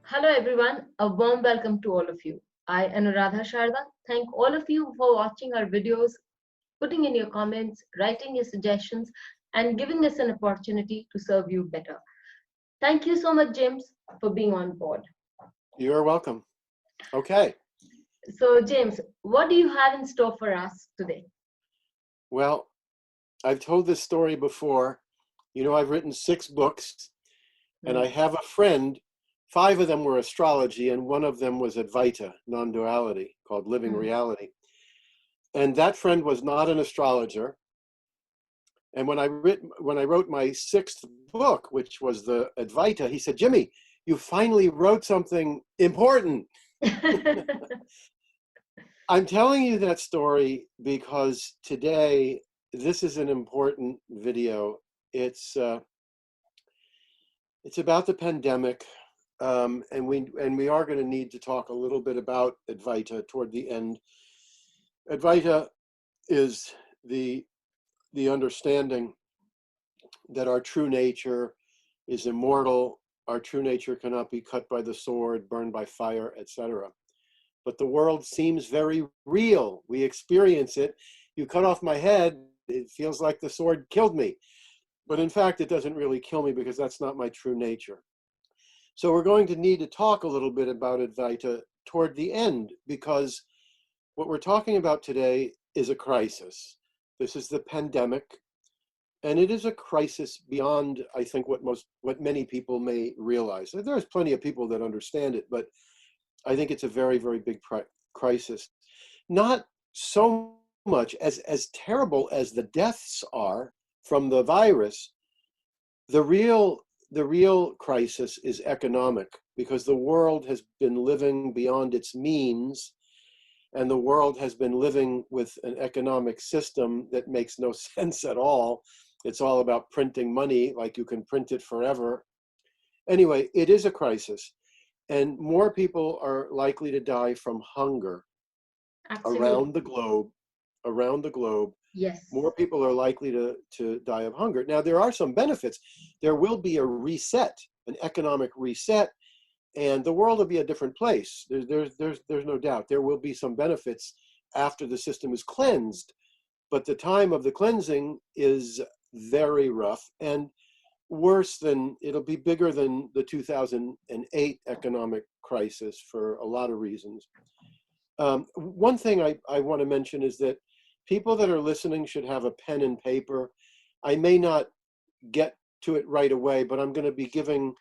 Hello everyone, a warm welcome to all of you. I, Anuradha Sharda, thank all of you for watching our videos, putting in your comments, writing your suggestions, and giving us an opportunity to serve you better. Thank you so much, James, for being on board. You're welcome. Okay. So, James, what do you have in store for us today? Well, I've told this story before. You know, I've written 6 books, and I have a friend. 5 of them were astrology, and 1 of them was Advaita, non-duality, called Living Reality. And that friend was not an astrologer. And when I wrote my 6th book, which was the Advaita, he said, "Jimmy, you finally wrote something important." I'm telling you that story because today, this is an important video. It's about the pandemic. And we are going to need to talk a little bit about Advaita toward the end. Advaita is the understanding that our true nature is immortal, our true nature cannot be cut by the sword, burned by fire, etc. But the world seems very real. We experience it. You cut off my head, it feels like the sword killed me. But in fact, it doesn't really kill me because that's not my true nature. So we're going to need to talk a little bit about Advaita toward the end, because what we're talking about today is a crisis. This is the pandemic, and it is a crisis beyond, I think, what many people may realize. There's plenty of people that understand it, but I think it's a very, very big crisis. Not so much as terrible as the deaths are from the virus. The real crisis is economic, because the world has been living beyond its means, and the world has been living with an economic system that makes no sense at all. It's all about printing money, like you can print it forever. Anyway, it is a crisis, and more people are likely to die from hunger. Absolutely. Around the globe. Yes. More people are likely to die of hunger. Now, there are some benefits. There will be a reset, an economic reset, and the world will be a different place. There's no doubt. There will be some benefits after the system is cleansed, but the time of the cleansing is very rough and worse than, it'll be bigger than the 2008 economic crisis for a lot of reasons. One thing I want to mention is that people that are listening should have a pen and paper. I may not get to it right away, but I'm going to be giving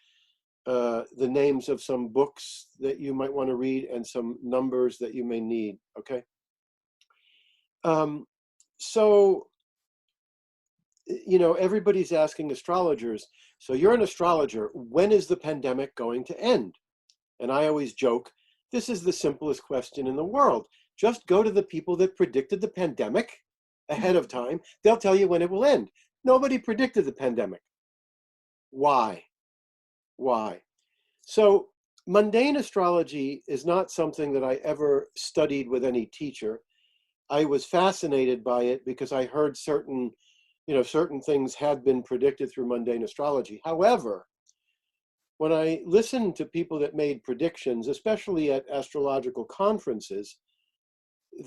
the names of some books that you might want to read and some numbers that you may need, okay? So, you know, everybody's asking astrologers, so you're an astrologer, when is the pandemic going to end? And I always joke, this is the simplest question in the world. Just go to the people that predicted the pandemic ahead of time. They'll tell you when it will end. Nobody predicted the pandemic. Why? Why? So mundane astrology is not something that I ever studied with any teacher. I was fascinated by it because I heard certain things had been predicted through mundane astrology. However, when I listened to people that made predictions, especially at astrological conferences,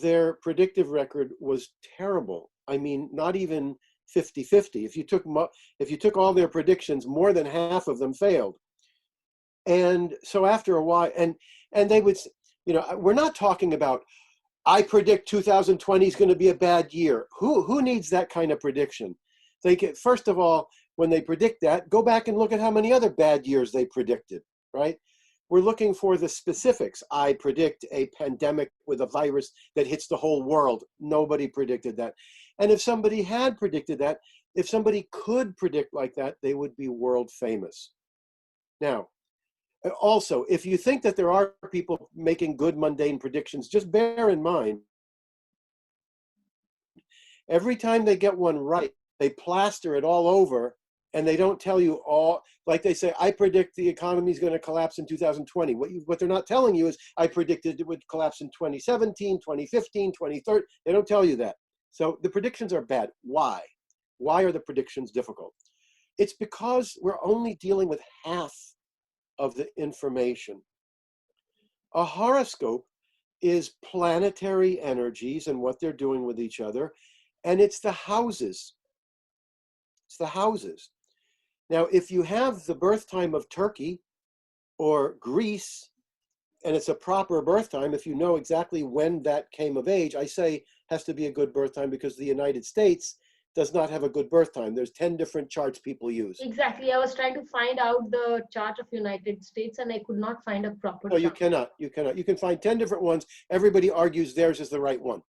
their predictive record was terrible. I mean, not even 50-50. If you took all their predictions, more than half of them failed. And so after a while, and they would, we're not talking about, I predict 2020 is going to be a bad year. Who needs that kind of prediction? First of all, when they predict that, go back and look at how many other bad years they predicted, right? We're looking for the specifics. I predict a pandemic with a virus that hits the whole world. Nobody predicted that. And if somebody had predicted that, if somebody could predict like that, they would be world famous. Now, also, if you think that there are people making good mundane predictions, just bear in mind, every time they get one right, they plaster it all over, and they don't tell you all, like they say, I predict the economy is going to collapse in 2020. What they're not telling you is, I predicted it would collapse in 2017, 2015, 2030. They don't tell you that. So the predictions are bad. Why? Why are the predictions difficult? It's because we're only dealing with half of the information. A horoscope is planetary energies and what they're doing with each other, and it's the houses. It's the houses. Now, if you have the birth time of Turkey or Greece, and it's a proper birth time, if you know exactly when that came of age, I say has to be a good birth time, because the United States does not have a good birth time. There's 10 different charts people use. Exactly. I was trying to find out the chart of United States and I could not find a proper No, you chart. cannot. You cannot. You can find 10 different ones. Everybody argues theirs is the right one.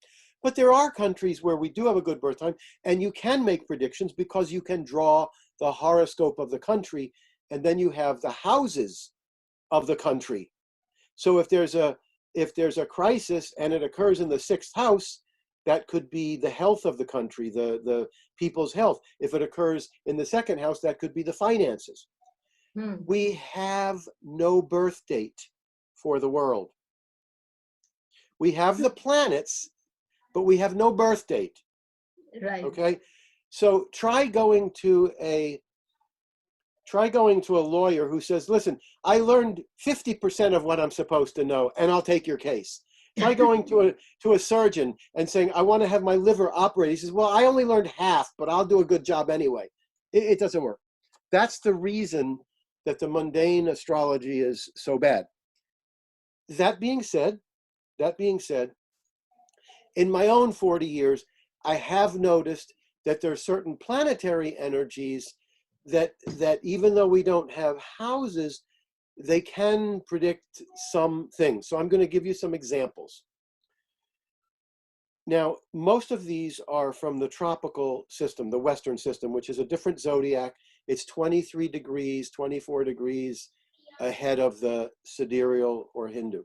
But there are countries where we do have a good birth time, and you can make predictions because you can draw the horoscope of the country, and then you have the houses of the country. So if there's a crisis and it occurs in the 6th house, that could be the health of the country, the people's health. If it occurs in the 2nd house, that could be the finances. We have no birth date for the world. We have the planets, but we have no birth date. Right. Okay? So try going to a lawyer who says, listen, I learned 50% of what I'm supposed to know, and I'll take your case. Try going to a surgeon and saying, I want to have my liver operated. He says, well, I only learned half, but I'll do a good job anyway. It doesn't work. That's the reason that the mundane astrology is so bad. That being said, in my own 40 years, I have noticed that there are certain planetary energies that even though we don't have houses, they can predict some things. So I'm going to give you some examples. Now, most of these are from the tropical system, the Western system, which is a different zodiac. It's 23 degrees, 24 degrees ahead of the sidereal or Hindu.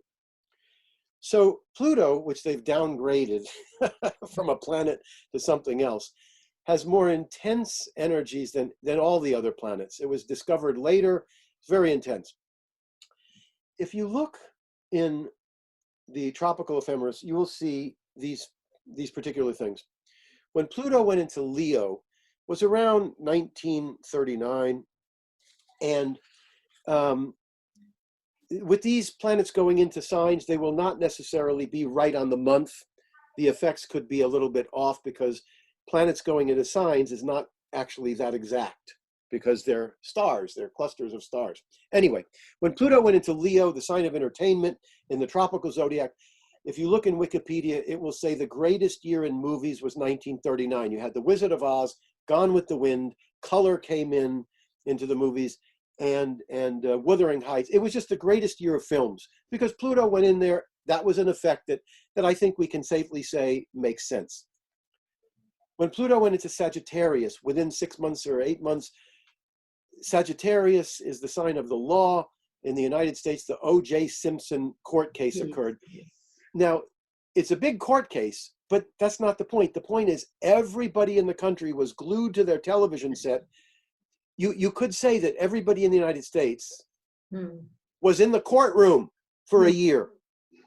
So Pluto, which they've downgraded from a planet to something else, has more intense energies than all the other planets. It was discovered later. It's very intense. If you look in the tropical ephemeris, you will see these particular things. When Pluto went into Leo, was around 1939, and with these planets going into signs, they will not necessarily be right on the month. The effects could be a little bit off because planets going into signs is not actually that exact, because they're stars, they're clusters of stars. Anyway, when Pluto went into Leo, the sign of entertainment in the tropical zodiac, if you look in Wikipedia, it will say the greatest year in movies was 1939. You had The Wizard of Oz, Gone with the Wind, color came into the movies, and Wuthering Heights. It was just the greatest year of films because Pluto went in there. That was an effect that I think we can safely say makes sense. When Pluto went into Sagittarius, within 6 months or 8 months, Sagittarius is the sign of the law. In the United States, the O.J. Simpson court case occurred. Now, it's a big court case, but that's not the point. The point is everybody in the country was glued to their television set. You could say that everybody in the United States was in the courtroom for a year.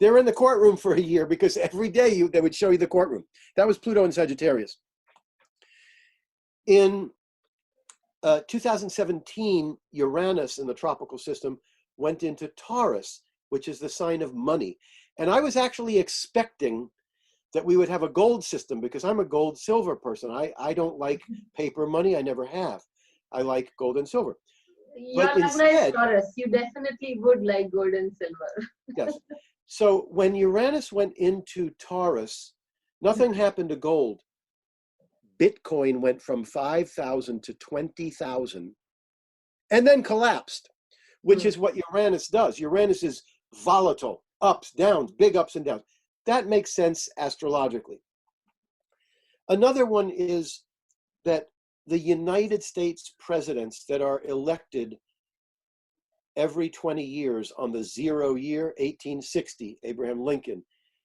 They're in the courtroom for a year because every day they would show you the courtroom. That was Pluto in Sagittarius. In 2017, Uranus in the tropical system went into Taurus, which is the sign of money. And I was actually expecting that we would have a gold system because I'm a gold silver person. I don't like paper money. I never have. I like gold and silver. But instead, Taurus. You definitely would like gold and silver. Yes. So when Uranus went into Taurus, nothing happened to gold. Bitcoin went from 5,000 to 20,000 and then collapsed, which is what Uranus does. Uranus is volatile, ups, downs, big ups and downs. That makes sense astrologically. Another one is that the United States presidents that are elected every 20 years on the 0 year, 1860, Abraham Lincoln,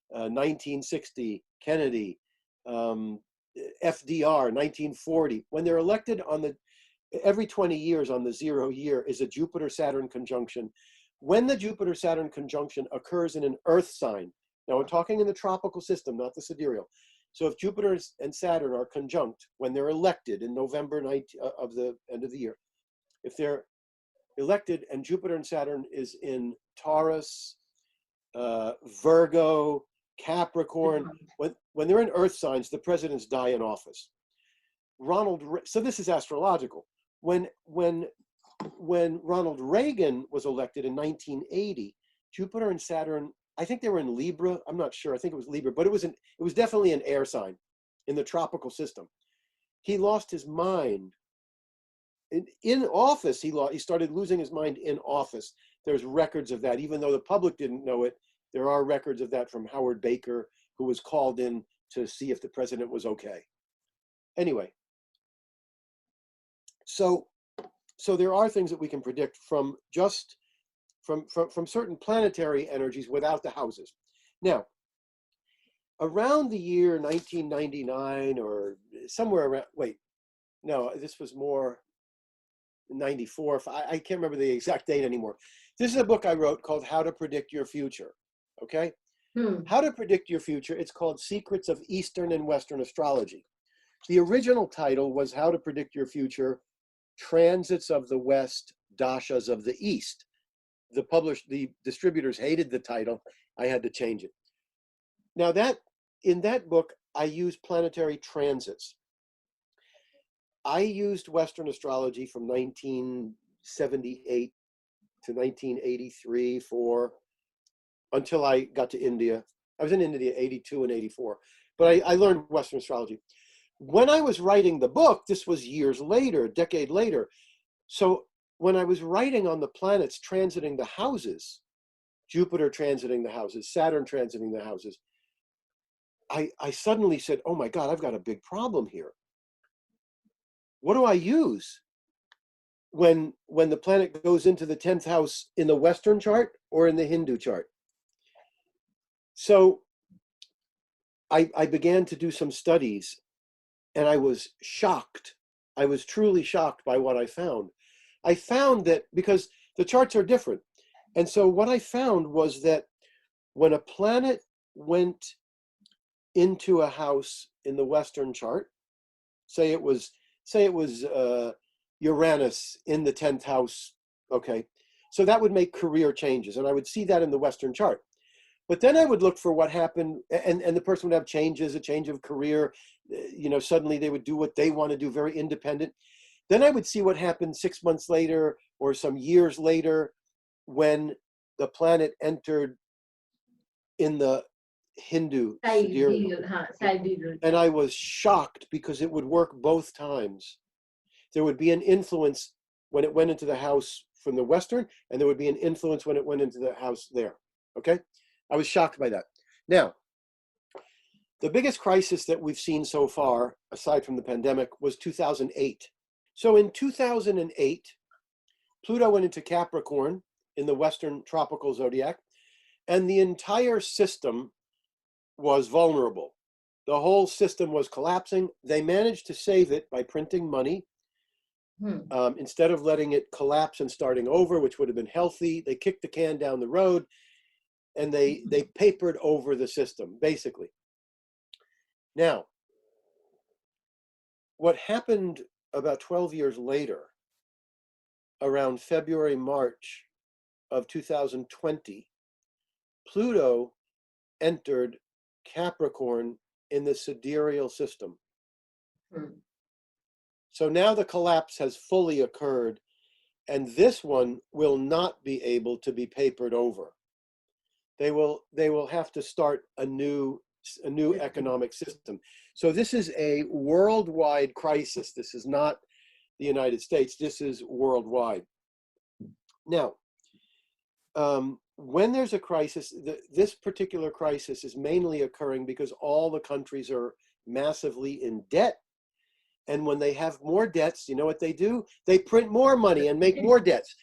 1960, Kennedy, FDR, 1940, when they're elected on every 20 years on the 0 year is a Jupiter-Saturn conjunction. When the Jupiter-Saturn conjunction occurs in an Earth sign, now we're talking in the tropical system, not the sidereal. So if Jupiter and Saturn are conjunct when they're elected in November of the end of the year, if they're elected and Jupiter and Saturn is in Taurus, Virgo, Capricorn. When they're in earth signs, the presidents die in office. So this is astrological. When Ronald Reagan was elected in 1980, Jupiter and Saturn, I think they were in Libra. I'm not sure. I think it was Libra, but it was definitely an air sign in the tropical system. He lost his mind. In office, he started losing his mind in office. There's records of that, even though the public didn't know it. There are records of that from Howard Baker, who was called in to see if the president was okay. Anyway, so there are things that we can predict from certain planetary energies without the houses. Now, around the year 1999 or somewhere around, wait, no, this was more 94. I can't remember the exact date anymore. This is a book I wrote called How to Predict Your Future. Okay? How to Predict Your Future. It's called Secrets of Eastern and Western Astrology. The original title was How to Predict Your Future, Transits of the West, Dashas of the East. The distributors hated the title. I had to change it. Now in that book, I used planetary transits. I used Western astrology from 1978 to 1983, 4, until I got to India. I was in India 82 and 84, but I learned Western astrology. When I was writing the book, this was years later, a decade later. So when I was writing on the planets transiting the houses, Jupiter transiting the houses, Saturn transiting the houses, I suddenly said, oh my God, I've got a big problem here. What do I use when the planet goes into the 10th house in the Western chart or in the Hindu chart? So I began to do some studies, and I was shocked. I was truly shocked by what I found. I found that because the charts are different. And so what I found was that when a planet went into a house in the Western chart, say it was Uranus in the 10th house, okay, so that would make career changes, and I would see that in the Western chart. But then I would look for what happened, and the person would have changes, a change of career, suddenly they would do what they want to do, very independent. Then I would see what happened 6 months later or some years later when the planet entered in the Hindu sidereal. And I was shocked because it would work both times. There would be an influence when it went into the house from the Western, and there would be an influence when it went into the house there. Okay? I was shocked by that. Now, the biggest crisis that we've seen so far, aside from the pandemic, was 2008. So in 2008, Pluto went into Capricorn in the Western tropical zodiac, and the entire system was vulnerable. The whole system was collapsing. They managed to save it by printing money. Instead of letting it collapse and starting over, which would have been healthy, they kicked the can down the road, and they papered over the system, basically. Now, what happened about 12 years later, around February, March of 2020, Pluto entered Capricorn in the sidereal system. So now the collapse has fully occurred, and this one will not be able to be papered over. They will have to start a new economic system. So this is a worldwide crisis. This is not the United States. This is worldwide. Now, when there's a crisis, this particular crisis is mainly occurring because all the countries are massively in debt. And when they have more debts, you know what they do? They print more money and make more debts.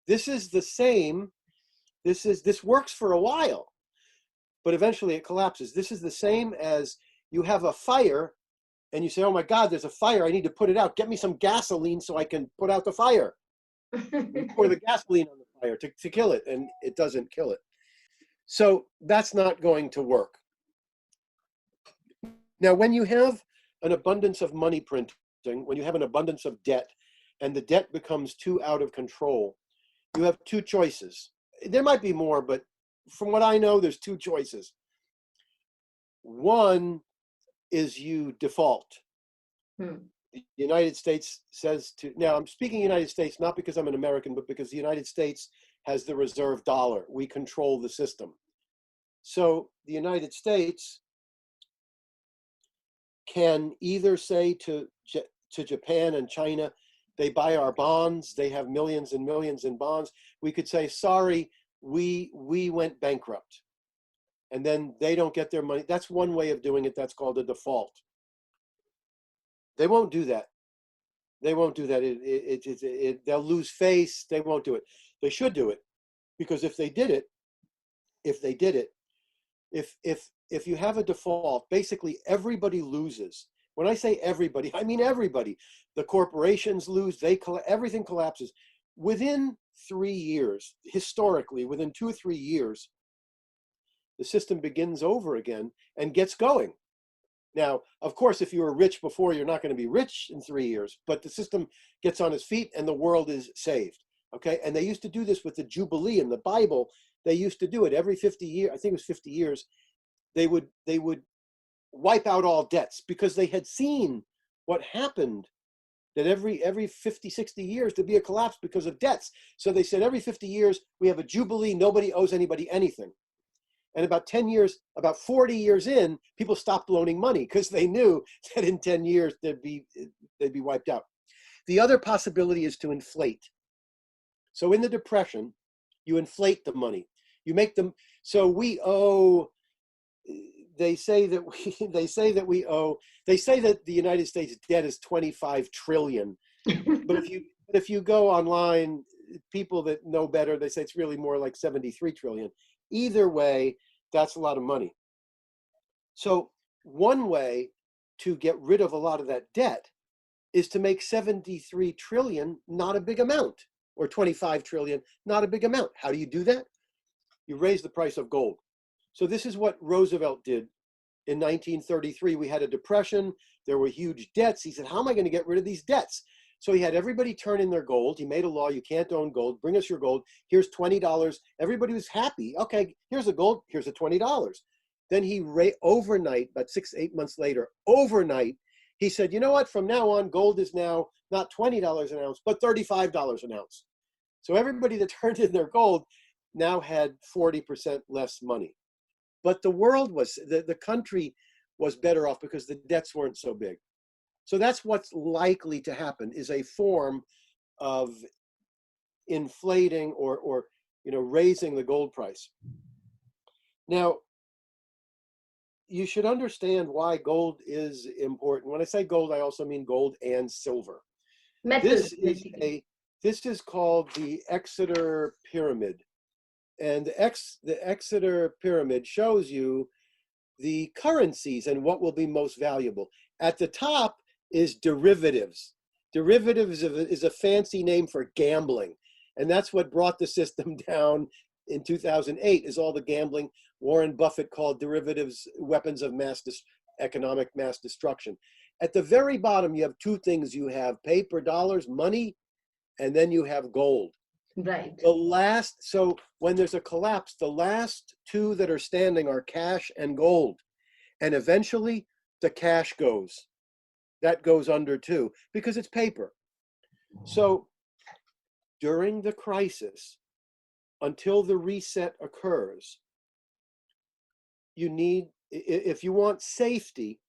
This is the same. This works for a while, but eventually it collapses. This is the same as you have a fire and you say, oh my God, there's a fire. I need to put it out. Get me some gasoline so I can put out the fire. You pour the gasoline on the fire to kill it, and it doesn't kill it. So that's not going to work. Now, when you have an abundance of money printing, when you have an abundance of debt, and the debt becomes too out of control, you have two choices. There might be more, but from what I know, there's two choices. One is you default. The United States says to, now I'm speaking United States, not because I'm an American, but because the United States has the reserve dollar. We control the system. So the United States can either say to Japan and China, they buy our bonds, they have millions and millions in bonds. We could say, sorry, we went bankrupt. And then they don't get their money. That's one way of doing it. That's called a default. They won't do that. They won't do that. They'll lose face. They won't do it. They should do it, because if they did it, if you have a default, basically everybody loses. When I say everybody, I mean everybody. The corporations lose. Everything collapses. Within 3 years, historically, within 2 or 3 years, the system begins over again and gets going. Now, of course, if you were rich before, you're not going to be rich in 3 years, but the system gets on its feet and the world is saved. Okay. And they used to do this with the Jubilee in the Bible. They used to do it every 50 years. I think it was 50 years. They would wipe out all debts, because they had seen what happened, that every 50, 60 years there'd be a collapse because of debts. So they said every 50 years we have a Jubilee, nobody owes anybody anything. And about 10 years, about 40 years in, people stopped loaning money because they knew that in 10 years they'd be wiped out. The other possibility is to inflate. So in the Depression, you inflate the money. You make them, so we owe, they say that the United States debt is 25 trillion. But if you go online, people that know better, they say it's really more like 73 trillion. Either way, that's a lot of money. So one way to get rid of a lot of that debt is to make 73 trillion not a big amount, or 25 trillion not a big amount. How do you do that? You raise the price of gold. So this is what Roosevelt did in 1933. We had a depression. There were huge debts. He said, how am I going to get rid of these debts? So he had everybody turn in their gold. He made a law, you can't own gold. Bring us your gold. Here's $20. Everybody was happy. Okay, here's the gold. Here's the $20. Then he, overnight, about 6, 8 months later, overnight, he said, you know what? From now on, gold is now not $20 an ounce, but $35 an ounce. So everybody that turned in their gold now had 40% less money. But the world was, the country was better off because the debts weren't so big. So that's what's likely to happen, is a form of inflating or raising the gold price. Now, you should understand why gold is important. When I say gold, I also mean gold and silver. Metals, this is called the Exeter Pyramid. And the Exeter Pyramid shows you the currencies and what will be most valuable. At the top is derivatives. Derivatives is a fancy name for gambling. And that's what brought the system down in 2008, is all the gambling. Warren Buffett called derivatives weapons of economic mass destruction. At the very bottom, you have two things. You have paper dollars, money, and then you have gold. Right. So when there's a collapse, the last two that are standing are cash and gold. And eventually the cash goes. That goes under too, because it's paper. So during the crisis, until the reset occurs, you need, if you want safety,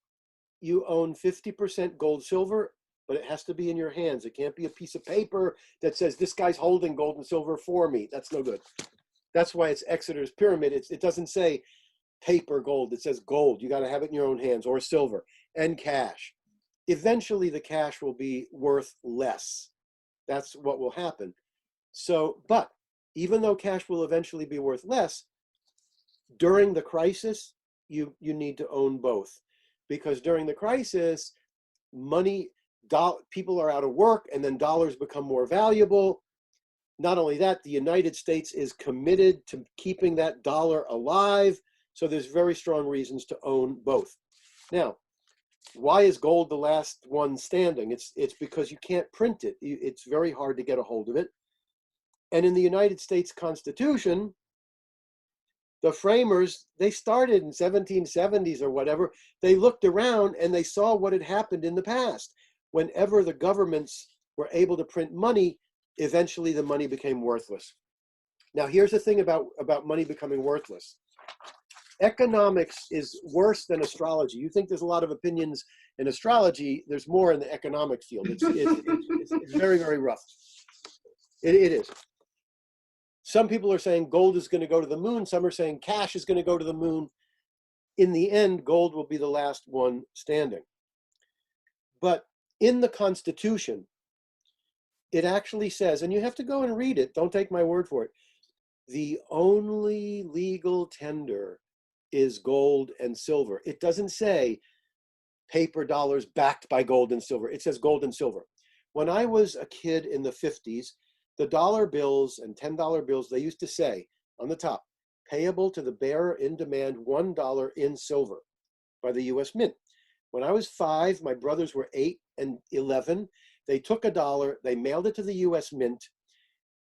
you own 50% gold, silver, but it has to be in your hands. It can't be a piece of paper that says this guy's holding gold and silver for me. That's no good. That's why it's Exeter's Pyramid. It doesn't say paper gold. It says gold. You got to have it in your own hands, or silver and cash. Eventually the cash will be worth less. That's what will happen. So, but even though cash will eventually be worth less, during the crisis, you need to own both. Because during the crisis, people are out of work, and then dollars become more valuable. Not only that, the United States is committed to keeping that dollar alive. So there's very strong reasons to own both. Now, why is gold the last one standing? It's because you can't print it. It's very hard to get a hold of it. And in the United States Constitution, The framers, they started in 1770s or whatever. They looked around and they saw what had happened in the past. Whenever the governments were able to print money, eventually the money became worthless. Now, here's the thing about money becoming worthless. Economics is worse than astrology. You think there's a lot of opinions in astrology. There's more in the economic field. It's very, very rough. It is. Some people are saying gold is going to go to the moon. Some are saying cash is going to go to the moon. In the end, gold will be the last one standing. But in the Constitution, it actually says, and you have to go and read it, don't take my word for it, the only legal tender is gold and silver. It doesn't say paper dollars backed by gold and silver. It says gold and silver. When I was a kid in the 50s, the dollar bills and $10 bills, they used to say on the top, payable to the bearer in demand $1 in silver by the US Mint. When I was 5, my brothers were 8 and 11. They took $1, they mailed it to the US Mint,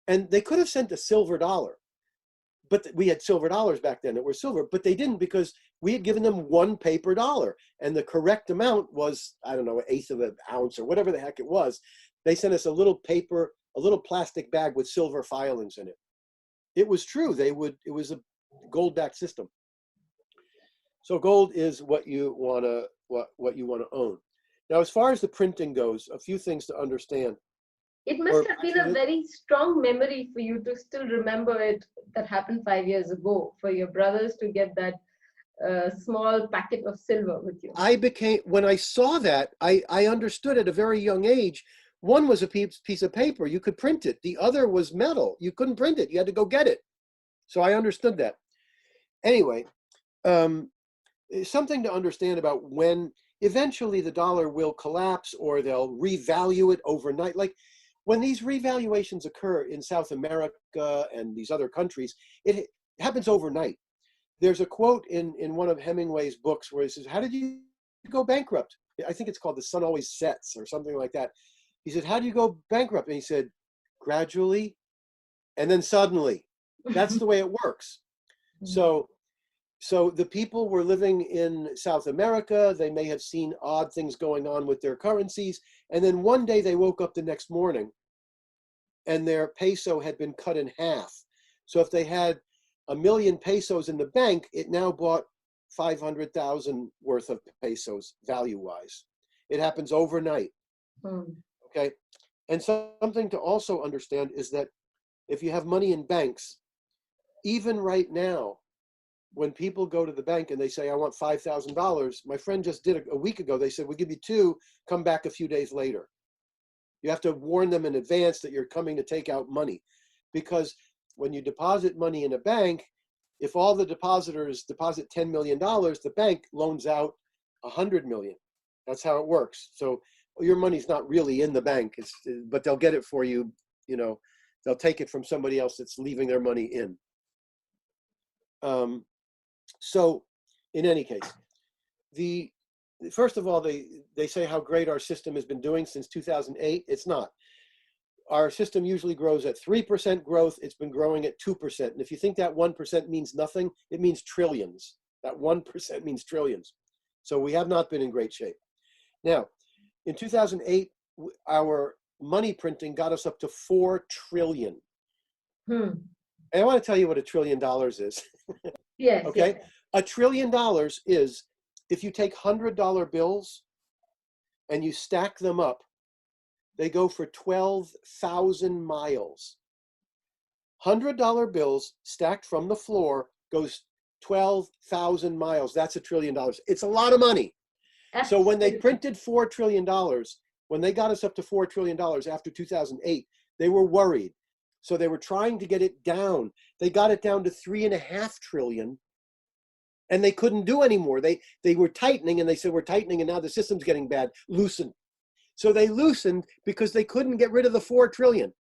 and they could have sent a silver dollar. But we had silver dollars back then that were silver, but they didn't because we had given them one paper dollar. And the correct amount was, I don't know, 1/8 of an ounce or whatever the heck it was. They sent us a little paper, a little plastic bag with silver filings in it. It was true. It was a gold-backed system. So gold is what you want to own. Now, as far as the printing goes, a few things to understand. It must have been a very strong memory for you to still remember it that happened 5 years ago, for your brothers to get that small packet of silver with you. When I saw that, I understood at a very young age. One was a piece of paper. You could print it. The other was metal. You couldn't print it. You had to go get it. So I understood that. Anyway, something to understand about when eventually the dollar will collapse or they'll revalue it overnight. Like when these revaluations occur in South America and these other countries, it happens overnight. There's a quote in one of Hemingway's books where he says, how did you go bankrupt? I think it's called The Sun Always Sets or something like that. He said, how do you go bankrupt? And he said, gradually, and then suddenly. That's the way it works. So the people were living in South America. They may have seen odd things going on with their currencies. And then one day they woke up the next morning and their peso had been cut in half. So if they had 1 million pesos in the bank, it now bought 500,000 worth of pesos value-wise. It happens overnight. Okay. And something to also understand is that if you have money in banks, even right now, when people go to the bank and they say, I want $5,000, my friend just did a week ago, they said, we'll give you 2, come back a few days later. You have to warn them in advance that you're coming to take out money. Because when you deposit money in a bank, if all the depositors deposit $10 million, the bank loans out $100 million. That's how it works. So your money's not really in the bank, but they'll get it for you. You know, they'll take it from somebody else that's leaving their money in. So in any case, first of all, they say how great our system has been doing since 2008. It's not. Our system usually grows at 3% growth. It's been growing at 2%. And if you think that 1% means nothing, it means trillions. That 1% means trillions. So we have not been in great shape. Now, in 2008, our money printing got us up to 4 trillion. And I want to tell you what $1 trillion is. Yes. Okay. Yes. $1 trillion is if you take $100 bills and you stack them up, they go for 12,000 miles. $100 bills stacked from the floor goes 12,000 miles. That's $1 trillion. It's a lot of money. So when they printed $4 trillion, when they got us up to $4 trillion after 2008, they were worried. So they were trying to get it down. They got it down to 3.5 trillion, and they couldn't do anymore. They were tightening, and they said, we're tightening, and now the system's getting bad. Loosen. So they loosened because they couldn't get rid of the 4 trillion.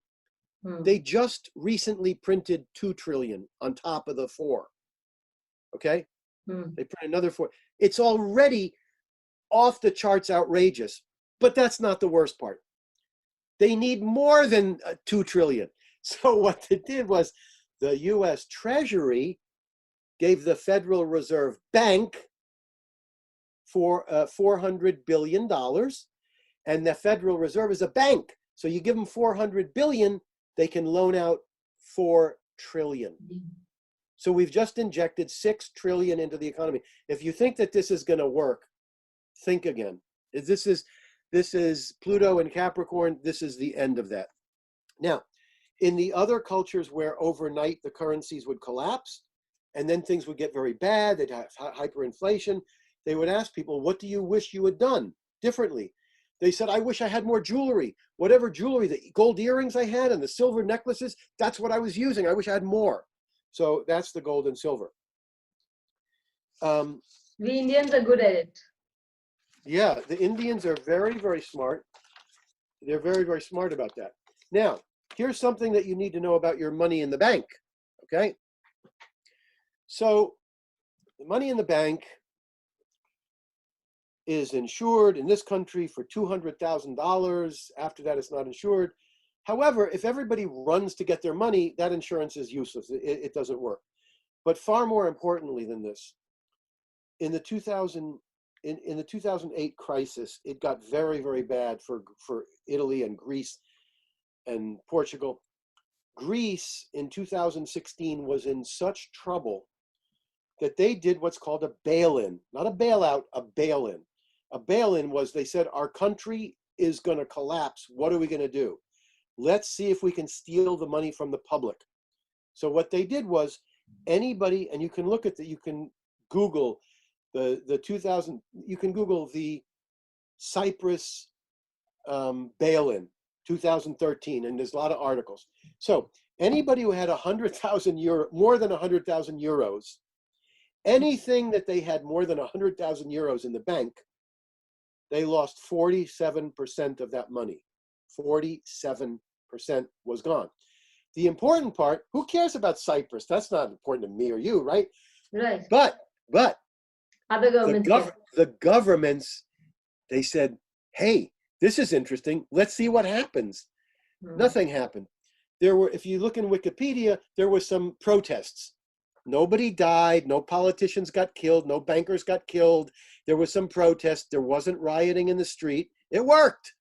They just recently printed 2 trillion on top of the 4. Okay? They print another 4. It's already off the charts outrageous, but that's not the worst part. They need more than 2 trillion. So what they did was the US Treasury gave the Federal Reserve Bank for $400 billion. And the Federal Reserve is a bank. So you give them 400 billion, they can loan out 4 trillion. So we've just injected 6 trillion into the economy. If you think that this is going to work, think again. This is Pluto and Capricorn. This is the end of that. Now, in the other cultures where overnight the currencies would collapse and then things would get very bad, they'd have hyperinflation, they would ask people, what do you wish you had done differently? They said, I wish I had more jewelry. Whatever jewelry, the gold earrings I had and the silver necklaces, that's what I was using. I wish I had more. So that's the gold and silver. We Indians are good at it. Yeah, the Indians are very, very smart. They're very, very smart about that. Now, here's something that you need to know about your money in the bank, okay? So the money in the bank is insured in this country for $200,000. After that, it's not insured. However, if everybody runs to get their money, that insurance is useless. It doesn't work. But far more importantly than this, in the 2008 crisis, it got very, very bad for Italy and Greece and Portugal. Greece in 2016 was in such trouble that they did what's called a bail-in, not a bailout, a bail-in. A bail-in was, they said, our country is going to collapse. What are we going to do? Let's see if we can steal the money from the public. So what they did was, anybody, and you can look at that, you can Google you can Google the Cyprus bail-in 2013, and there's a lot of articles. So anybody who had 100,000 euro, more than 100,000 euros, anything that they had more than 100,000 euros in the bank, they lost 47% of that money. 47% was gone. The important part, who cares about Cyprus? That's not important to me or you, right? Right. But Other governments. the governments, they said, hey, this is interesting. Let's see what happens. Nothing happened. There were, if you look in Wikipedia, there were some protests. Nobody died. No politicians got killed. No bankers got killed. There was some protest. There wasn't rioting in the street. It worked.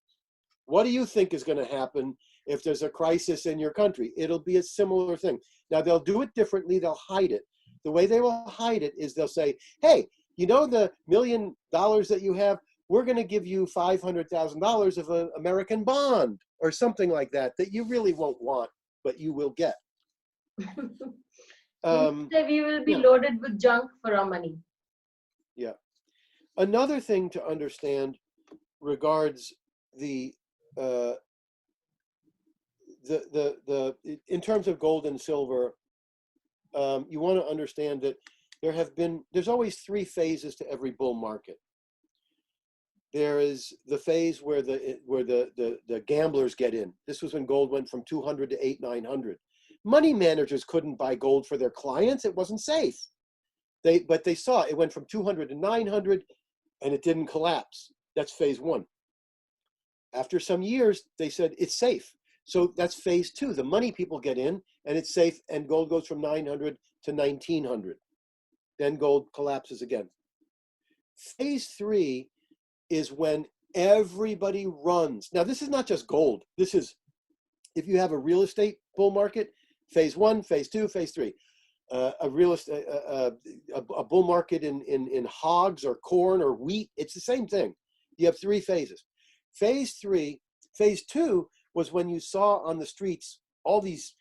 What do you think is going to happen if there's a crisis in your country? It'll be a similar thing. Now, they'll do it differently. They'll hide it. The way they will hide it is they'll say, hey, you know the $1 million that you have? We're going to give you $500,000 of an American bond or something like that you really won't want, but you will get. We will be loaded with junk for our money. Yeah. Another thing to understand regards in terms of gold and silver, you want to understand that there's always 3 phases to every bull market. There is the phase where the gamblers get in. This was when gold went from 200 to 800-900. Money managers couldn't buy gold for their clients. It wasn't safe. But they saw it went from 200 to 900 and it didn't collapse. That's phase 1. After some years, they said it's safe. So that's phase 2. The money people get in and it's safe, and gold goes from 900 to 1900. Then gold collapses again. Phase 3 is when everybody runs. Now, this is not just gold. This is, if you have a real estate bull market, phase 1, phase 2, phase 3. A bull market in hogs or corn or wheat, it's the same thing. You have 3 phases. Phase 2 was when you saw on the streets all these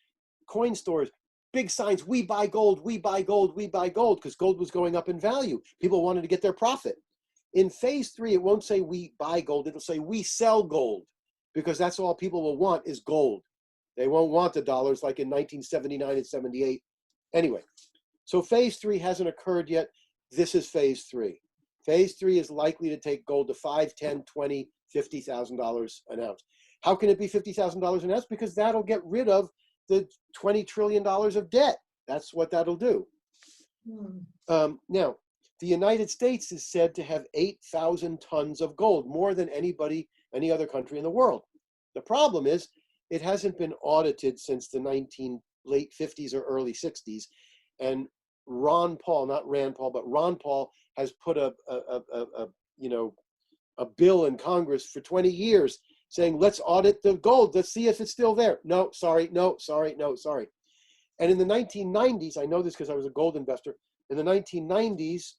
coin stores, big signs, we buy gold, we buy gold, we buy gold, because gold was going up in value. People wanted to get their profit. In phase 3, it won't say we buy gold, it'll say we sell gold, because that's all people will want is gold. They won't want the dollars like in 1979 and 78. Anyway, so phase 3 hasn't occurred yet. This is phase 3. Phase 3 is likely to take gold to $5, $10, $20, $50,000 an ounce. How can it be $50,000 an ounce? Because that'll get rid of the $20 trillion of debt. That's what that'll do. Now, the United States is said to have 8,000 tons of gold, more than any other country in the world. The problem is it hasn't been audited since the late 50s or early 60s. And Ron Paul, not Rand Paul, but Ron Paul has put a bill in Congress for 20 years saying, let's audit the gold. Let's see if it's still there. No, sorry, no, sorry, no, sorry. And in the 1990s, I know this because I was a gold investor. In the 1990s,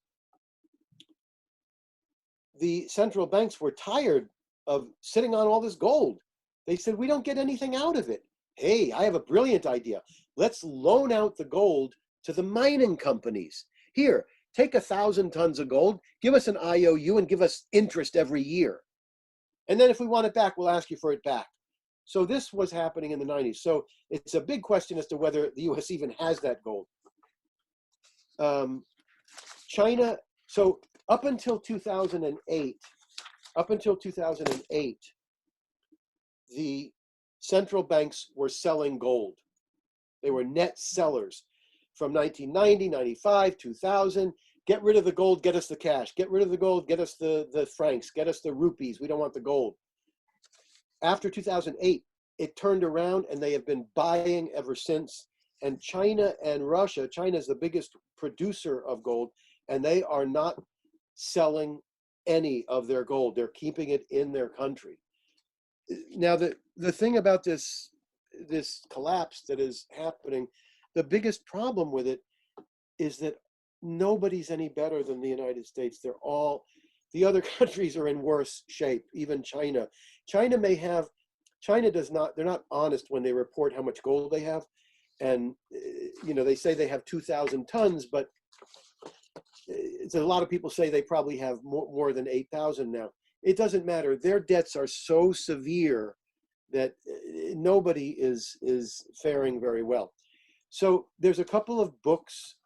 the central banks were tired of sitting on all this gold. They said, we don't get anything out of it. Hey, I have a brilliant idea. Let's loan out the gold to the mining companies. Here, take 1,000 tons of gold, give us an IOU, and give us interest every year. And then if we want it back, we'll ask you for it back. So this was happening in the 90s. So it's a big question as to whether the US even has that gold. China, so up until 2008, the central banks were selling gold. They were net sellers from 1990, 95, 2000. Get rid of the gold, get us the cash. Get rid of the gold, get us the francs, get us the rupees. We don't want the gold. After 2008, it turned around and they have been buying ever since. And China and Russia, China is the biggest producer of gold, and they are not selling any of their gold. They're keeping it in their country. Now, the thing about this collapse that is happening, the biggest problem with it is that nobody's any better than the United States. The other countries are in worse shape, even China. China does not, they're not honest when they report how much gold they have. And, they say they have 2,000 tons, but a lot of people say they probably have more than 8,000 now. It doesn't matter. Their debts are so severe that nobody is faring very well. So there's a couple of books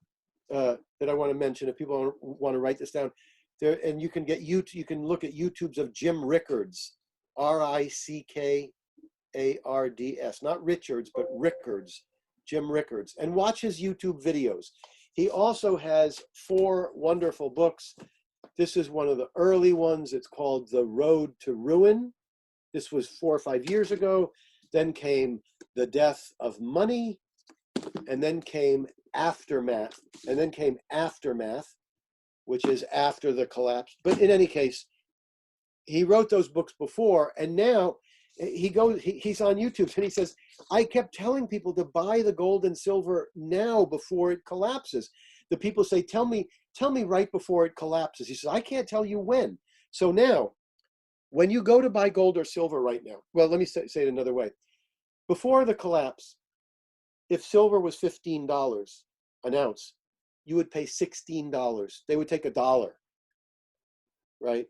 that I want to mention if people want to write this down. There, and you can look at YouTubes of Jim Rickards, Rickards, not Richards, but Rickards, Jim Rickards, and watch his YouTube videos. He also has 4 wonderful books. This is one of the early ones. It's called The Road to Ruin. This was 4 or 5 years ago. Then came The Death of Money, and then came Aftermath, which is after the collapse. But in any case, he wrote those books before, and now he's on YouTube and he says, I kept telling people to buy the gold and silver now before it collapses. The people say, tell me right before it collapses. He says, I can't tell you when. So now, when you go to buy gold or silver right now, well, let me say it another way. Before the collapse, if silver was $15 an ounce, you would pay $16. They would take $1, right?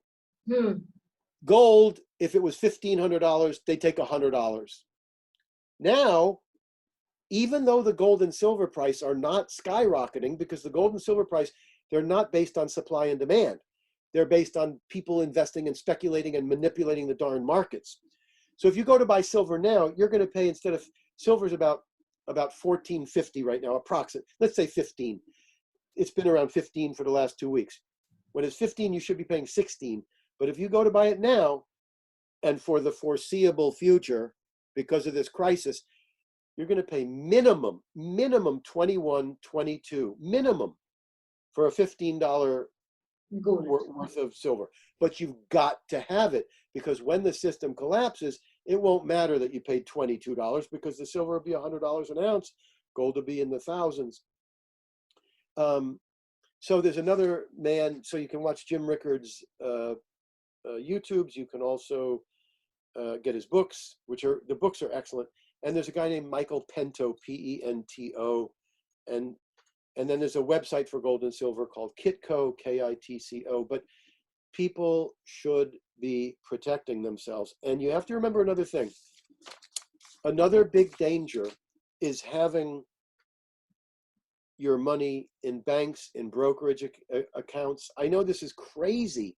Gold, if it was $1,500, they take $100. Now, even though the gold and silver price are not skyrocketing, because the gold and silver price, they're not based on supply and demand. They're based on people investing and speculating and manipulating the darn markets. So if you go to buy silver now, you're going to pay, instead of, silver's about $14.50 right now, approximate. Let's say 15. It's been around 15 for the last 2 weeks. When it's 15, you should be paying 16. But if you go to buy it now, and for the foreseeable future, because of this crisis, you're going to pay minimum 21, 22, minimum for a $15 worth of silver. But you've got to have it, because when the system collapses, it won't matter that you paid $22, because the silver will be $100 an ounce, gold will be in the thousands. So there's another man, so you can watch Jim Rickards' YouTubes. You can also get his books, the books are excellent. And there's a guy named Michael Pento, Pento, and then there's a website for gold and silver called Kitco, Kitco. But people should be protecting themselves. And you have to remember another thing. Another big danger is having your money in banks, in brokerage accounts. I know this is crazy,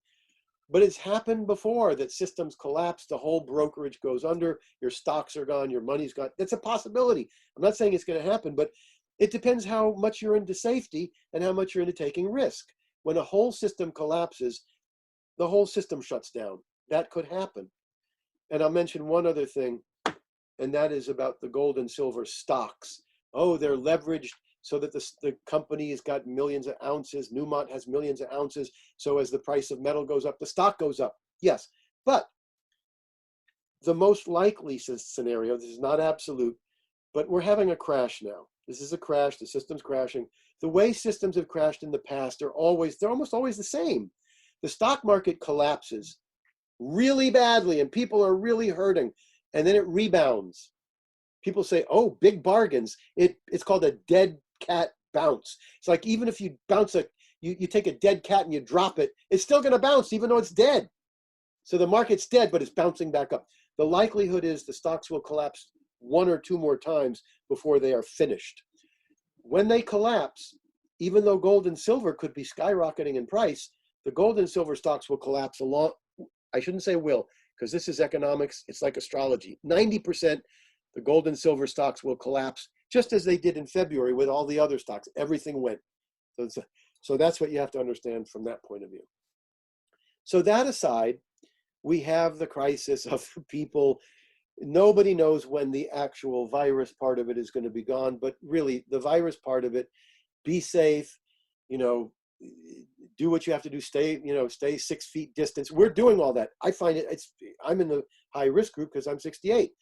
but it's happened before that systems collapse, the whole brokerage goes under, your stocks are gone, your money's gone. It's a possibility. I'm not saying it's going to happen, but it depends how much you're into safety and how much you're into taking risk. When a whole system collapses, the whole system shuts down. That could happen. And I'll mention one other thing, and that is about the gold and silver stocks. Oh, they're leveraged. so that the company has got millions of ounces. Newmont has millions of ounces. So as the price of metal goes up, the stock goes up. Yes, but the most likely scenario, this is not absolute, but we're having a crash now. This is a crash. The system's crashing. The way systems have crashed in the past they're almost always the same. The stock market collapses really badly and people are really hurting, and then it rebounds. People say, oh, big bargains. It's called a dead cat bounce. It's like even if you bounce you take a dead cat and you drop it, it's still going to bounce even though it's dead. So the market's dead, but it's bouncing back up. The likelihood is the stocks will collapse one or two more times before they are finished. When they collapse, even though gold and silver could be skyrocketing in price, the gold and silver stocks will collapse along. I shouldn't say will, because this is economics. It's like astrology. 90% the gold and silver stocks will collapse, just as they did in February with all the other stocks. Everything went. So that's what you have to understand from that point of view. So that aside, we have the crisis of people. Nobody knows when the actual virus part of it is going to be gone, but really the virus part of it, be safe, do what you have to do, stay 6 feet distance. We're doing all that. I find I'm in the high risk group because I'm 68.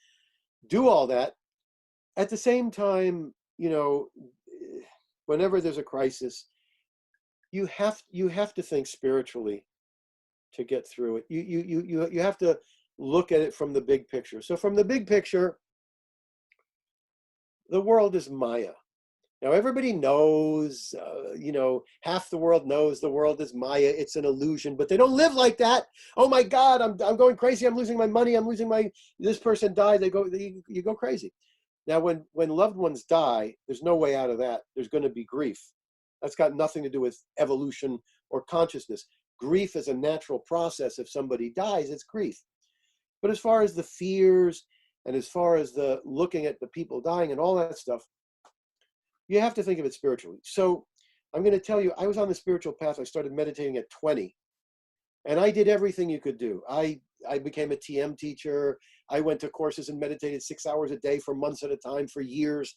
Do all that. At the same time, whenever there's a crisis, you have to think spiritually to get through it. You have to look at it from the big picture. So from the big picture, the world is Maya. Now everybody knows, half the world knows the world is Maya. It's an illusion, but they don't live like that. Oh my God, I'm going crazy. I'm losing my money. I'm losing this person died. You go crazy. Now when loved ones die, there's no way out of that. There's going to be grief. That's got nothing to do with evolution or consciousness. Grief is a natural process. If somebody dies, it's grief. But as far as the fears and as far as the looking at the people dying and all that stuff, you have to think of it spiritually. So I'm going to tell you, I was on the spiritual path. I started meditating at 20, and I did everything you could do. I became a TM teacher. I went to courses and meditated 6 hours a day for months at a time for years.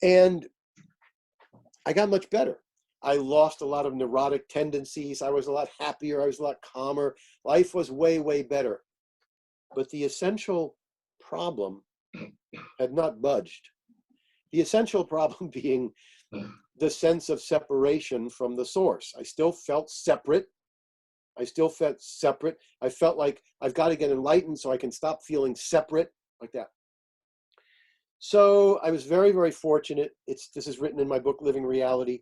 And I got much better. I lost a lot of neurotic tendencies. I was a lot happier. I was a lot calmer. Life was way, way better. But the essential problem had not budged. The essential problem being the sense of separation from the source. I still felt separate. I felt like I've got to get enlightened so I can stop feeling separate, like that. So I was very, very fortunate. This is written in my book, Living Reality.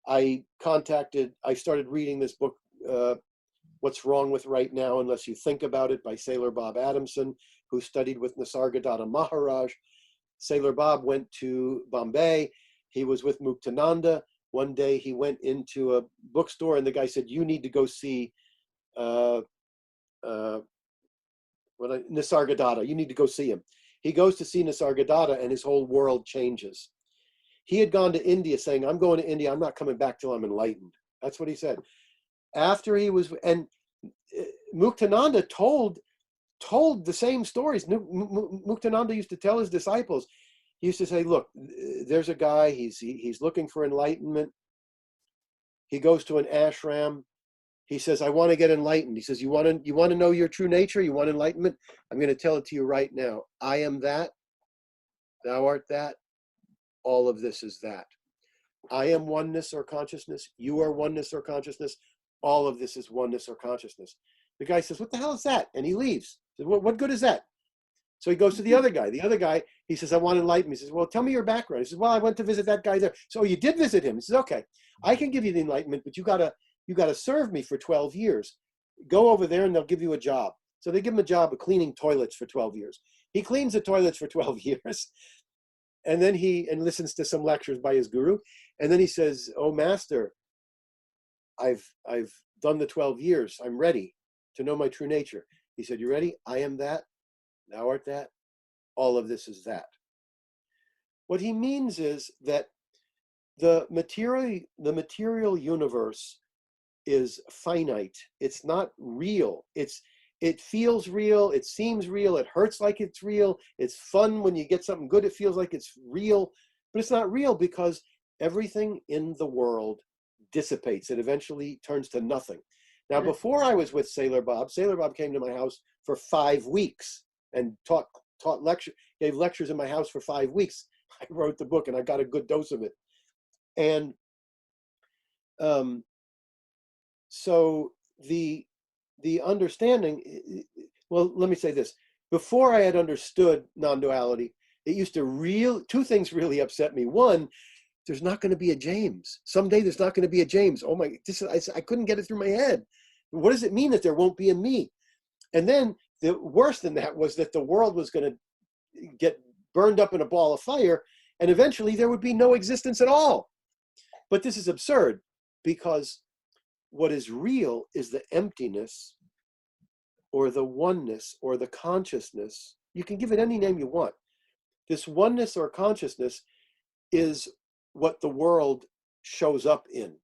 I started reading this book, What's Wrong with Right Now Unless You Think About It, by Sailor Bob Adamson, who studied with Nisargadatta Maharaj. Sailor Bob went to Bombay. He was with Muktananda. One day he went into a bookstore and the guy said, you need to go see Nisargadatta. You need to go see him. He goes to see Nisargadatta and his whole world changes. He had gone to India saying, I'm going to India. I'm not coming back till I'm enlightened. That's what he said. After he was, and Muktananda told the same stories. Muktananda used to tell his disciples, he used to say, look, there's a guy, he's looking for enlightenment. He goes to an ashram. He says, I want to get enlightened. He says, you want to know your true nature? You want enlightenment? I'm going to tell it to you right now. I am that. Thou art that. All of this is that. I am oneness or consciousness. You are oneness or consciousness. All of this is oneness or consciousness. The guy says, what the hell is that? And he leaves. He says, what good is that? So he goes to the other guy. The other guy, he says, I want enlightenment. He says, well, tell me your background. He says, well, I went to visit that guy there. So you did visit him. He says, okay, I can give you the enlightenment, but you gotta serve me for 12 years. Go over there and they'll give you a job. So they give him a job of cleaning toilets for 12 years. He cleans the toilets for 12 years. And then he listens to some lectures by his guru. And then he says, oh, master, I've done the 12 years. I'm ready to know my true nature. He said, you ready? I am that. Thou art that. All of this is that. What he means is that the material universe is finite. It's not real. It feels real. It seems real. It hurts like it's real. It's fun when you get something good. It feels like it's real, but it's not real because everything in the world dissipates. It eventually turns to nothing. Now, Right. before I was with Sailor Bob came to my house for 5 weeks and gave lectures in my house for 5 weeks. I wrote the book and I got a good dose of it. And so the understanding, well, let me say this. Before I had understood non-duality, it used to two things really upset me. One, there's not going to be a James. Someday there's not going to be a James. Oh my, I couldn't get it through my head. What does it mean that there won't be a me? And then the worse than that was that the world was going to get burned up in a ball of fire, and eventually there would be no existence at all. But this is absurd, because what is real is the emptiness or the oneness or the consciousness. You can give it any name you want. This oneness or consciousness is what the world shows up in.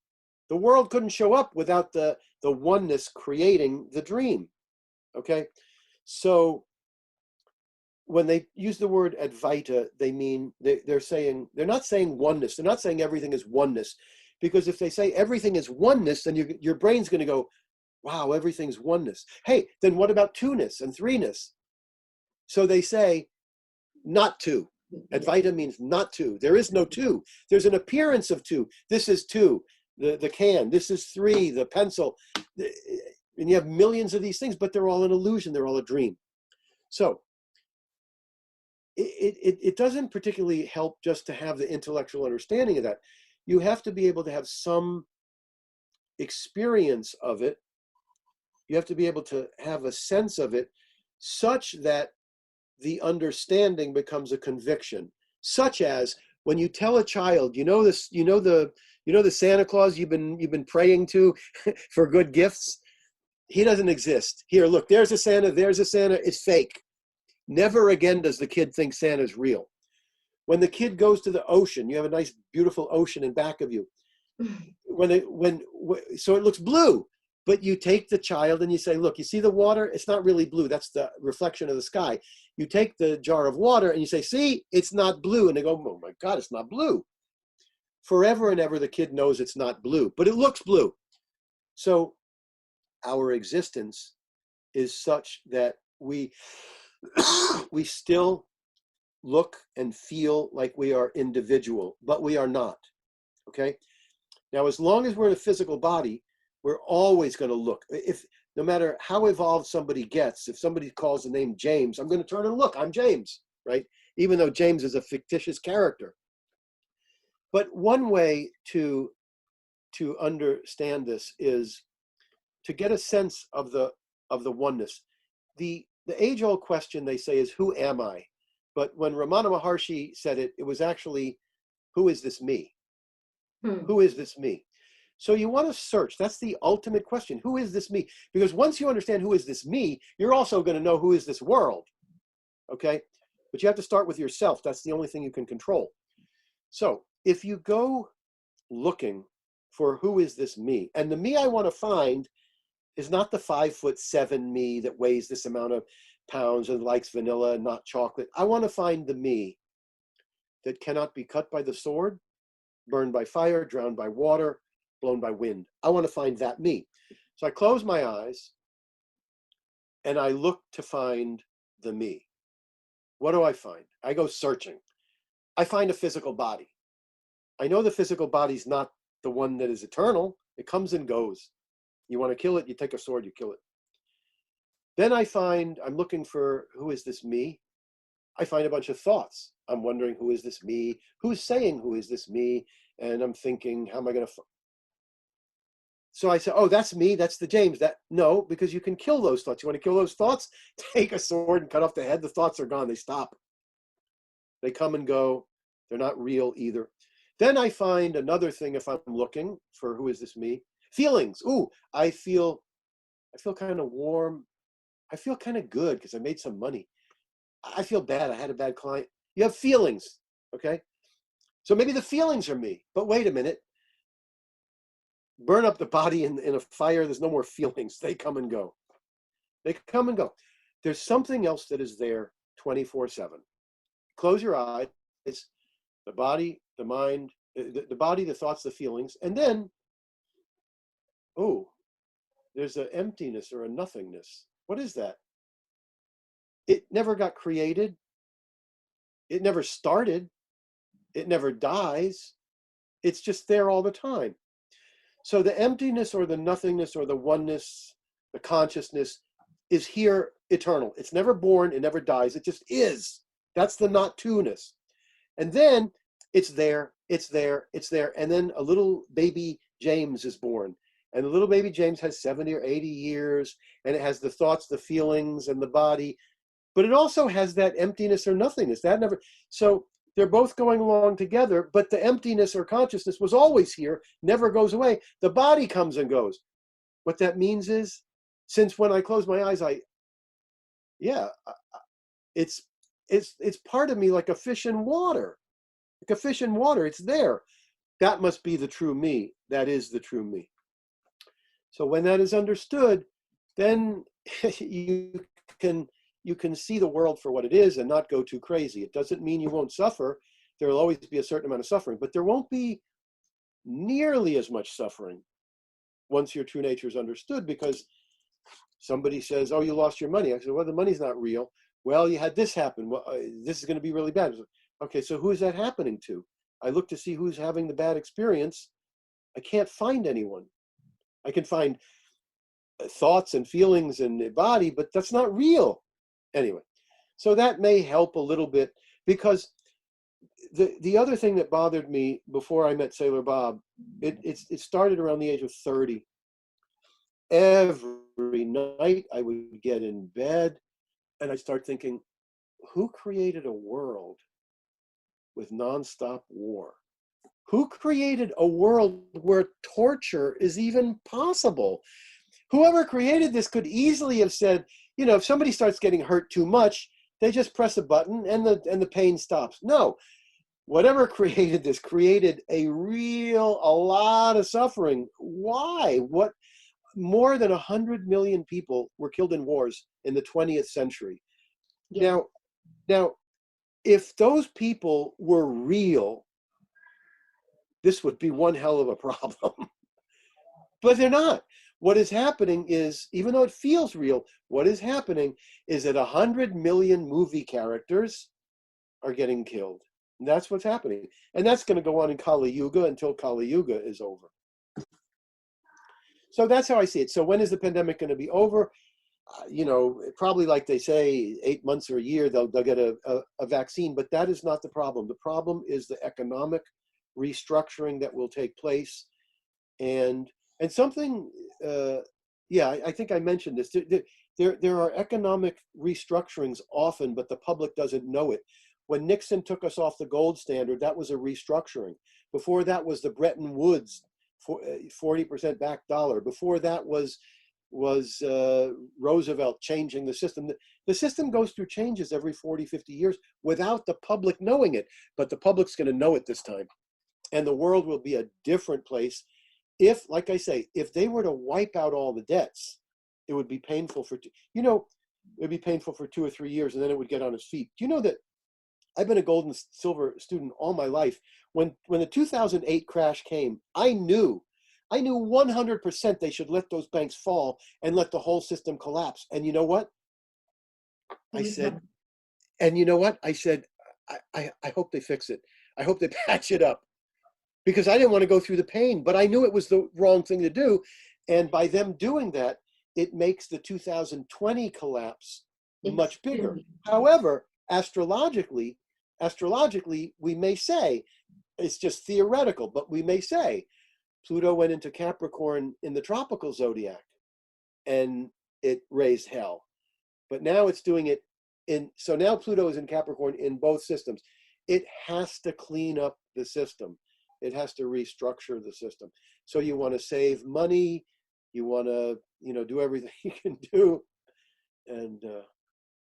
The world couldn't show up without the oneness creating the dream. Okay? So when they use the word Advaita, they mean, they're not saying oneness. They're not saying everything is oneness. Because if they say everything is oneness, then your brain's going to go, wow, everything's oneness. Hey, then what about two-ness and three-ness? So they say, not two. Advaita means not two. There is no two. There's an appearance of two. This is two, the can. This is three, the pencil. And you have millions of these things, but they're all an illusion. They're all a dream. So it doesn't particularly help just to have the intellectual understanding of that. You have to be able to have some experience of it. You have to be able to have a sense of it such that the understanding becomes a conviction. Such as when you tell a child, you know the Santa Claus you've been praying to for good gifts, he doesn't exist. Here, look, there's a Santa, it's fake. Never again does the kid think Santa's real. When the kid goes to the ocean, you have a nice, beautiful ocean in back of you. So it looks blue, but you take the child and you say, look, you see the water? It's not really blue. That's the reflection of the sky. You take the jar of water and you say, see, it's not blue. And they go, oh my God, it's not blue. Forever and ever, the kid knows it's not blue, but it looks blue. So our existence is such that we still look and feel like we are individual, but we are not. Okay? Now, as long as we're in a physical body, we're always going to look. No matter how evolved somebody gets, if somebody calls the name James, I'm going to turn and look, I'm James, right? Even though James is a fictitious character. But one way to understand this is to get a sense of the oneness. The age-old question, they say, is who am I? But when Ramana Maharshi said it, it was actually, who is this me? Who is this me? So you want to search. That's the ultimate question. Who is this me? Because once you understand who is this me, you're also going to know who is this world. Okay? But you have to start with yourself. That's the only thing you can control. So if you go looking for who is this me, and the me I want to find is not the 5'7" me that weighs this amount of pounds and likes vanilla and not chocolate. I want to find the me that cannot be cut by the sword, burned by fire, drowned by water, blown by wind. I want to find that me. So I close my eyes and I look to find the me. What do I find? I go searching. I find a physical body. I know the physical body's not the one that is eternal. It comes and goes. You want to kill it, you take a sword, you kill it. Then I'm looking for who is this me? I find a bunch of thoughts. I'm wondering, who is this me? Who's saying, who is this me? And I'm thinking, how am I going to... So I say, oh, that's me, that's the James. No, because you can kill those thoughts. You want to kill those thoughts? Take a sword and cut off the head. The thoughts are gone. They stop. They come and go. They're not real either. Then I find another thing if I'm looking for who is this me. Feelings. Ooh, I feel kind of warm. I feel kind of good because I made some money. I feel bad. I had a bad client. You have feelings, okay? So maybe the feelings are me. But wait a minute. Burn up the body in a fire. There's no more feelings. They come and go. They come and go. There's something else that is there 24/7. Close your eyes. The body, the mind, the body, the thoughts, the feelings, and then, oh, there's an emptiness or a nothingness. What is that? It never got created. It never started. It never dies. It's just there all the time. So the emptiness or the nothingness or the oneness, the consciousness is here eternal. It's never born. It never dies. It just is. That's the not two-ness. And then it's there, it's there, it's there. And then a little baby James is born. And the little baby James has 70 or 80 years, and it has the thoughts, the feelings, and the body. But it also has that emptiness or nothingness. That never. So they're both going along together, but the emptiness or consciousness was always here, never goes away. The body comes and goes. What that means is, since when I close my eyes, it's part of me like a fish in water. Like a fish in water, it's there. That must be the true me. That is the true me. So when that is understood, then you can see the world for what it is and not go too crazy. It doesn't mean you won't suffer. There will always be a certain amount of suffering, but there won't be nearly as much suffering once your true nature is understood, because somebody says, oh, you lost your money. I said, well, the money's not real. Well, you had this happen. Well, this is going to be really bad. Okay, so who is that happening to? I look to see who's having the bad experience. I can't find anyone. I can find thoughts and feelings and the body, but that's not real. Anyway, so that may help a little bit, because the other thing that bothered me before I met Sailor Bob, it started around the age of 30. Every night I would get in bed and I start thinking, who created a world with nonstop war? Who created a world where torture is even possible? Whoever created this could easily have said, you know, if somebody starts getting hurt too much, they just press a button and the pain stops. No, whatever created this created a lot of suffering. Why? What? More than 100 million people were killed in wars in the 20th century. Yeah. Now, if those people were real, this would be one hell of a problem. But they're not. What is happening is, even though it feels real, what is happening is that 100 million movie characters are getting killed. And that's what's happening. And that's going to go on in Kali Yuga until Kali Yuga is over. So that's how I see it. So when is the pandemic going to be over? You know, probably, like they say, 8 months or a year, they'll get a vaccine. But that is not the problem. The problem is the economic restructuring that will take place. And something, I think I mentioned this. There are economic restructurings often, but the public doesn't know it. When Nixon took us off the gold standard, that was a restructuring. Before that was the Bretton Woods 40% back dollar. Before that was Roosevelt changing the system. The system goes through changes every 40, 50 years without the public knowing it, but the public's going to know it this time. And the world will be a different place. If, like I say, if they were to wipe out all the debts, it would be painful for, it'd be painful for 2 or 3 years, and then it would get on its feet. Do you know that I've been a gold and silver student all my life? When the 2008 crash came, I knew 100% they should let those banks fall and let the whole system collapse. And you know what? I said, I hope they fix it. I hope they patch it up, because I didn't want to go through the pain, but I knew it was the wrong thing to do. And by them doing that, it makes the 2020 collapse much bigger. However, astrologically, we may say, it's just theoretical, but we may say Pluto went into Capricorn in the tropical zodiac and it raised hell. But now it's doing it so now Pluto is in Capricorn in both systems. It has to clean up the system. It has to restructure the system. So you want to save money, you want to, do everything you can do. And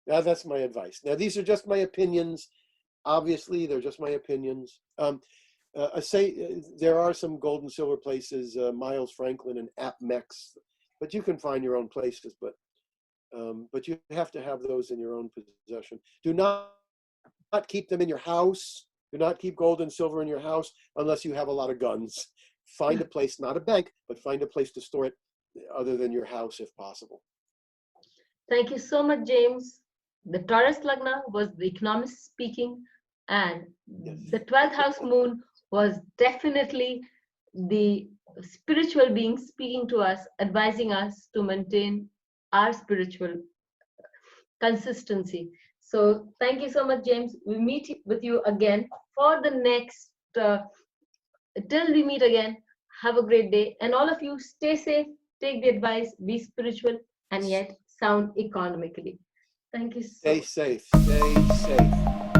now that's my advice. Now, these are just my opinions. Obviously, they're just my opinions. I say there are some gold and silver places, Miles Franklin and Apmex, but you can find your own places. But you have to have those in your own possession. Do not keep them in your house. Do not keep gold and silver in your house unless you have a lot of guns. Find a place, not a bank, but find a place to store it other than your house if possible. Thank you so much, James. The Taurus Lagna was the economist speaking, and the 12th house moon was definitely the spiritual being speaking to us, advising us to maintain our spiritual consistency. So thank you so much, James. We meet with you again for the next, till we meet again, have a great day. And all of you, stay safe, take the advice, be spiritual, and yet sound economically. Thank you so much. Stay safe. Stay safe.